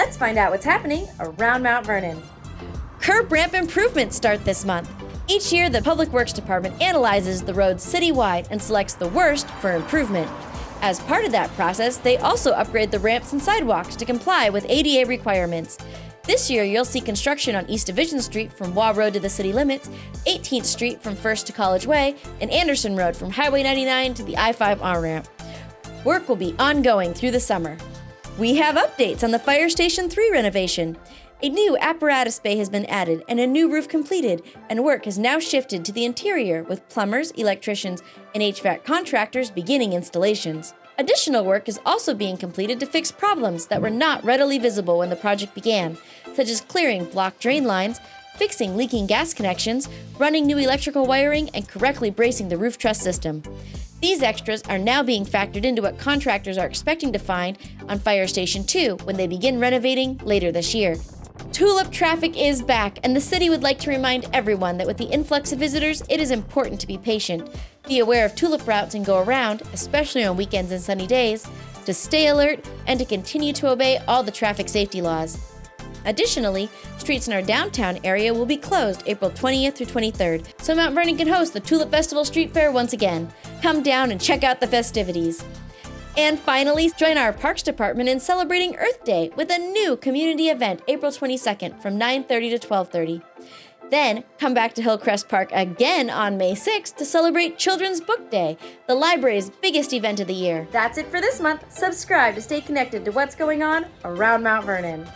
Let's find out what's happening around Mount Vernon. Curb ramp improvements start this month. Each year, the Public Works Department analyzes the roads citywide and selects the worst for improvement. As part of that process, they also upgrade the ramps and sidewalks to comply with ADA requirements. This year, you'll see construction on East Division Street from Waugh Road to the city limits, 18th Street from First to College Way, and Anderson Road from Highway 99 to the I-5 on-ramp. Work will be ongoing through the summer. We have updates on the Fire Station 3 renovation. A new apparatus bay has been added and a new roof completed, and work has now shifted to the interior with plumbers, electricians, and HVAC contractors beginning installations. Additional work is also being completed to fix problems that were not readily visible when the project began, such as clearing blocked drain lines, fixing leaking gas connections, running new electrical wiring, and correctly bracing the roof truss system. These extras are now being factored into what contractors are expecting to find on Fire Station 2 when they begin renovating later this year. Tulip Traffic is back, and the city would like to remind everyone that with the influx of visitors, it is important to be patient, be aware of tulip routes and go around, especially on weekends and sunny days, to stay alert, and to continue to obey all the traffic safety laws. Additionally, streets in our downtown area will be closed April 20th through 23rd, so Mount Vernon can host the Tulip Festival Street Fair once again. Come down and check out the festivities. And finally, join our Parks Department in celebrating Earth Day with a new community event April 22nd from 9:30 to 12:30. Then, come back to Hillcrest Park again on May 6th to celebrate Children's Book Day, the library's biggest event of the year. That's it for this month. Subscribe to stay connected to what's going on around Mount Vernon.